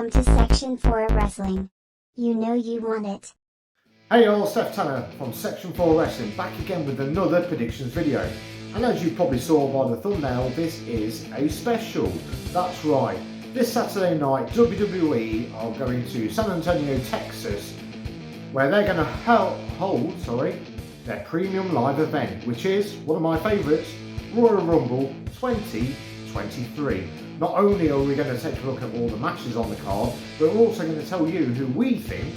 Welcome to Section 4 Wrestling. You know you want it. Hey all, Steph Tanner from Section 4 Wrestling, back again with another predictions video. And as you probably saw by the thumbnail, this is a special. That's right, this Saturday night WWE are going to San Antonio, Texas, where they're going to hold their premium live event, which is one of my favourites, Royal Rumble 2023. Not only are we going to take a look at all the matches on the card, but we're also going to tell you who we think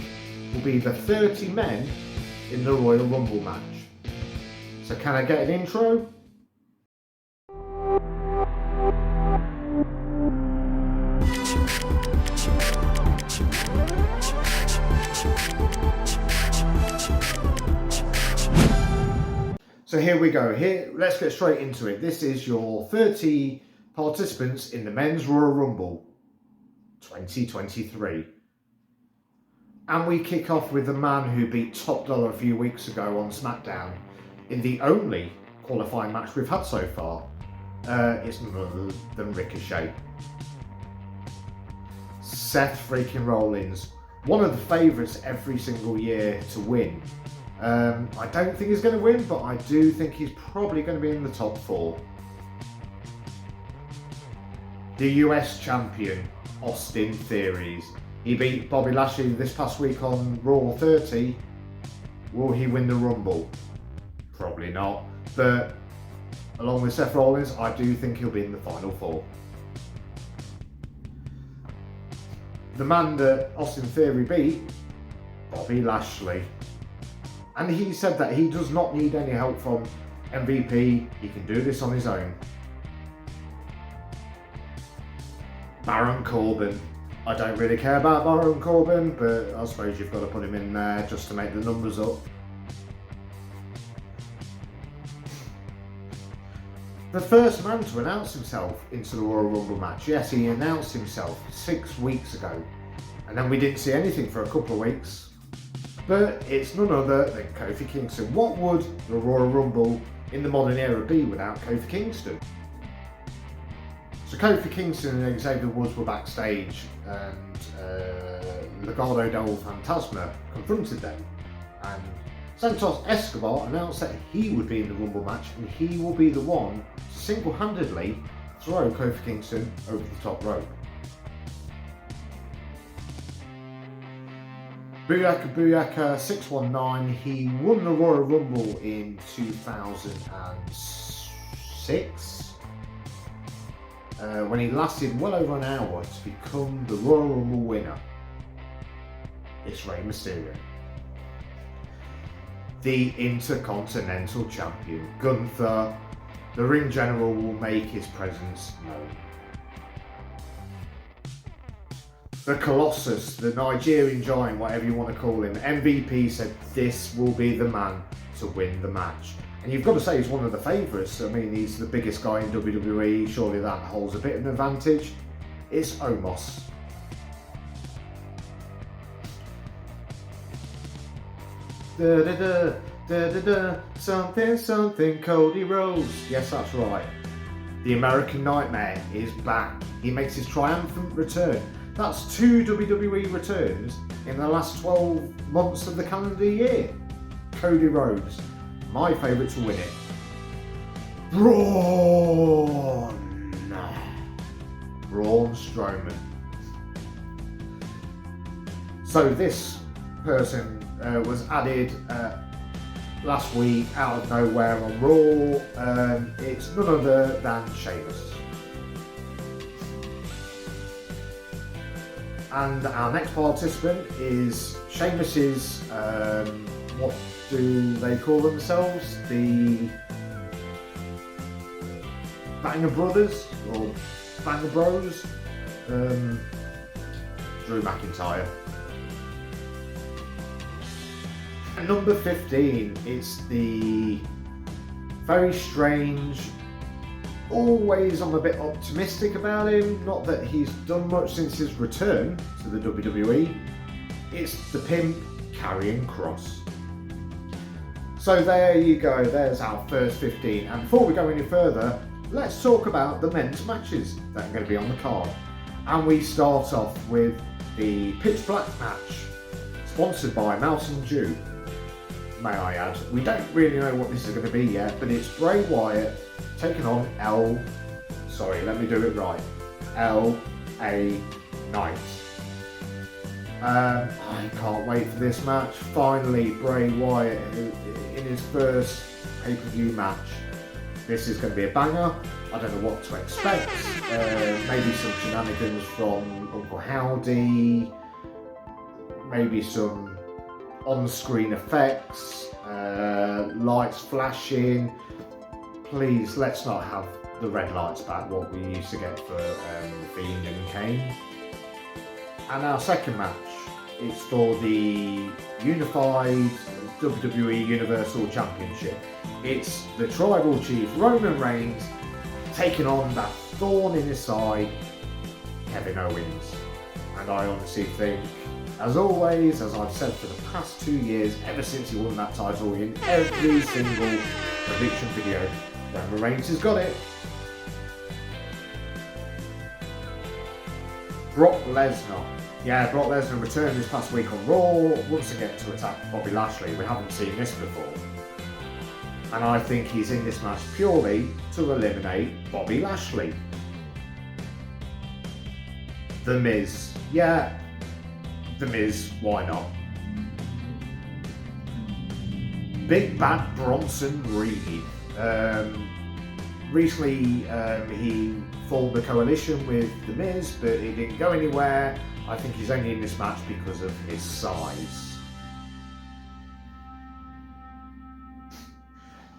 will be the 30 men in the Royal Rumble match. So can I get an intro? So here we go. Let's get straight into it. This is your 30 participants in the Men's Royal Rumble 2023. And we kick off with the man who beat Top Dollar a few weeks ago on SmackDown in the only qualifying match we've had so far. It's none other than Ricochet. Seth freaking Rollins, one of the favourites every single year to win. I don't think he's going to win, but I do think he's probably going to be in the top 4. The US champion, Austin Theory. He beat Bobby Lashley this past week on Raw 30. Will he win the Rumble? Probably not. But along with Seth Rollins, I do think he'll be in the final 4. The man that Austin Theory beat, Bobby Lashley. And he said that he does not need any help from MVP. He can do this on his own. Baron Corbin. I don't really care about Baron Corbin, but I suppose you've got to put him in there just to make the numbers up. The first man to announce himself into the Royal Rumble match. Yes, he announced himself 6 weeks ago, and then we didn't see anything for a couple of weeks. But it's none other than Kofi Kingston. What would the Royal Rumble in the modern era be without Kofi Kingston? So Kofi Kingston and Xavier Woods were backstage, and Legado del Fantasma confronted them, and Santos Escobar announced that he would be in the Rumble match, and he will be the one to single-handedly throw Kofi Kingston over the top rope. Booyaka Booyaka 619, he won the Royal Rumble in 2006. When he lasted well over an hour to become the Royal Rumble winner. It's Rey Mysterio. The Intercontinental Champion, Gunther, the ring general, will make his presence known. The Colossus, the Nigerian giant, whatever you want to call him, MVP said this will be the man to win the match. And you've got to say he's one of the favourites. I mean, he's the biggest guy in WWE. Surely that holds a bit of an advantage. It's Omos. Da da da da da da. Something something Cody Rhodes. Yes, that's right. The American Nightmare is back. He makes his triumphant return. That's 2 WWE returns in the last 12 months of the calendar year. Cody Rhodes. My favourite to win it. Braun Strowman. So this person was added last week out of nowhere on Raw. It's none other than Sheamus. And our next participant is Sheamus's, what do they call themselves? The Banger Brothers or Banger Bros? Drew McIntyre. At number 15, it's the very strange, always I'm a bit optimistic about him, not that he's done much since his return to the WWE. It's the pimp Karrion Kross. So there you go, there's our first 15. And before we go any further, let's talk about the men's matches that are going to be on the card. And we start off with the Pitch Black match, sponsored by Mountain Dew, may I add. We don't really know what this is going to be yet, but it's Bray Wyatt taking on LA Knight. I can't wait for this match. Finally, Bray Wyatt in his first pay-per-view match. This is going to be a banger. I don't know what to expect. Maybe some shenanigans from Uncle Howdy. Maybe some on-screen effects. Lights flashing. Please, let's not have the red lights back, what we used to get for Fiend and Kane. And our second match is for the Unified WWE Universal Championship. It's the Tribal Chief Roman Reigns taking on that thorn in his side, Kevin Owens. And I honestly think, as always, as I've said for the past 2 years, ever since he won that title in every single prediction video, Roman Reigns has got it. Brock Lesnar. Yeah, Brock Lesnar returned this past week on Raw, once again to attack Bobby Lashley. We haven't seen this before. And I think he's in this match purely to eliminate Bobby Lashley. The Miz. Yeah, The Miz, why not? Big Bad Bronson Reed. Recently he formed a coalition with The Miz, but it didn't go anywhere. I think he's only in this match because of his size.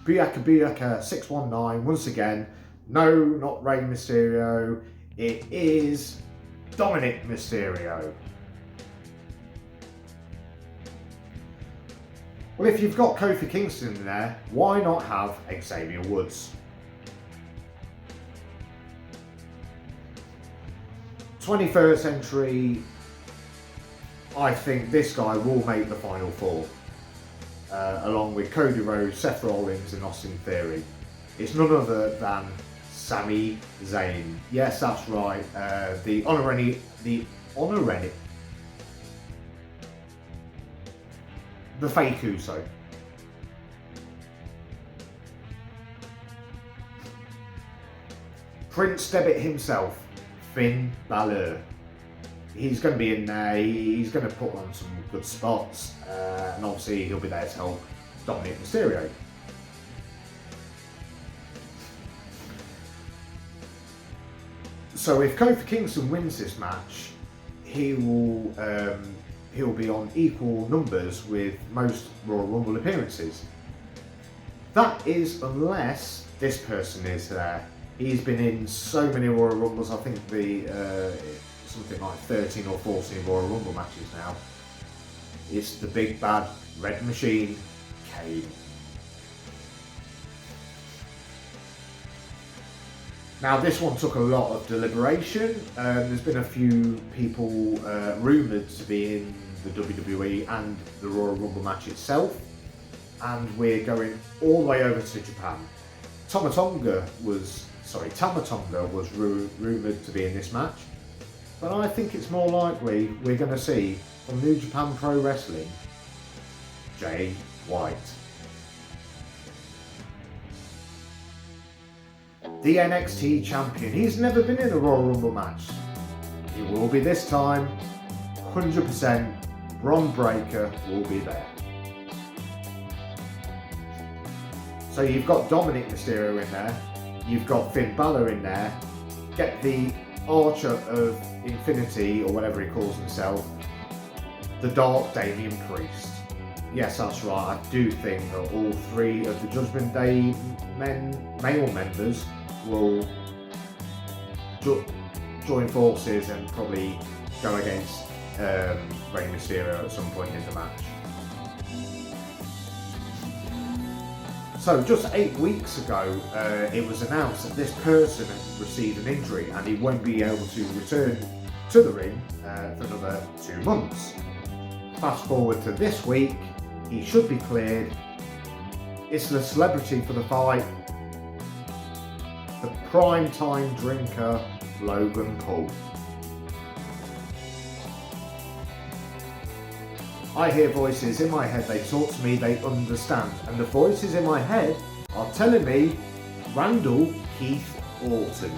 Biyaka 619, once again, no, not Rey Mysterio, it is Dominic Mysterio. Well, if you've got Kofi Kingston in there, why not have Xavier Woods? 21st entry, I think this guy will make the final four, along with Cody Rhodes, Seth Rollins and Austin Theory. It's none other than Sami Zayn. Yes, that's right, the fake Uso. Prince Devitt himself, Finn Balor. He's going to be in there, he's going to put on some good spots, and obviously he'll be there to help Dominic Mysterio. So if Kofi Kingston wins this match, he'll be on equal numbers with most Royal Rumble appearances. That is unless this person is there. He's been in so many Royal Rumbles, I think something like 13 or 14 Royal Rumble matches now. It's the big bad red machine, Kane. Now this one took a lot of deliberation. There's been a few people rumoured to be in the WWE and the Royal Rumble match itself, and we're going all the way over to Japan. Tama Tonga was rumoured to be in this match, but I think it's more likely we're going to see from New Japan Pro Wrestling, Jay White. The NXT champion. He's never been in a Royal Rumble match. He will be this time. 100% Bron Breakker will be there. So you've got Dominic Mysterio in there. You've got Finn Balor in there. Get the Archer of Infinity, or whatever he calls himself, the Dark Damian Priest. Yes, that's right. I do think that all three of the Judgment Day male members will join forces and probably go against Rey Mysterio at some point in the match. So just 8 weeks ago, it was announced that this person had received an injury and he won't be able to return to the ring for another 2 months. Fast forward to this week, he should be cleared. It's the celebrity for the fight, the prime time drinker, Logan Paul. I hear voices in my head, they talk to me, they understand. And the voices in my head are telling me Randall Keith Orton.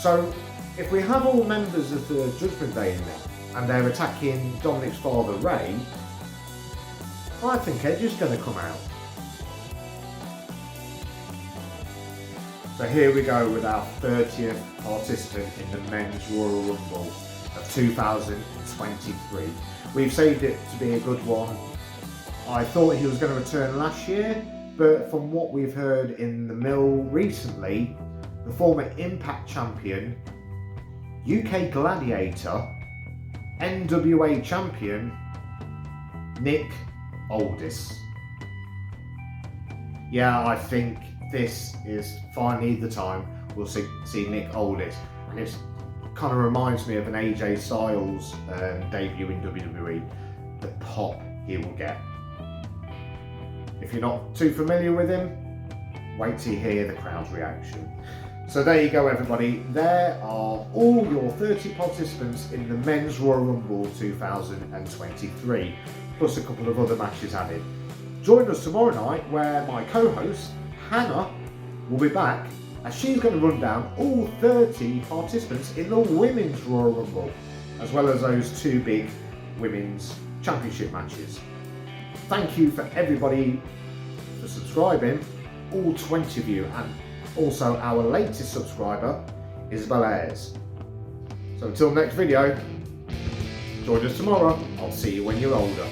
So if we have all members of the Judgment Day in there and they're attacking Dominic's father Ray, I think Edge is going to come out. So here we go with our 30th participant in the Men's Royal Rumble of 2023. We've saved it to be a good one. I thought he was going to return last year, but from what we've heard in the mill recently, the former Impact Champion, UK Gladiator, NWA Champion, Nick Aldis. Yeah, I think this is finally the time we'll see Nick Aldis, and it kind of reminds me of an AJ Styles debut in WWE. The pop he will get. If you're not too familiar with him, wait till you hear the crowd's reaction. So there you go, everybody. There are all your 30 participants in the Men's Royal Rumble 2023, plus a couple of other matches added. Join us tomorrow night where my co-host Hannah will be back, as she's going to run down all 30 participants in the Women's Royal Rumble, as well as those two big Women's Championship matches. Thank you for everybody for subscribing, all 20 of you, and also our latest subscriber, Isabel Ayres. So until next video, join us tomorrow. I'll see you when you're older.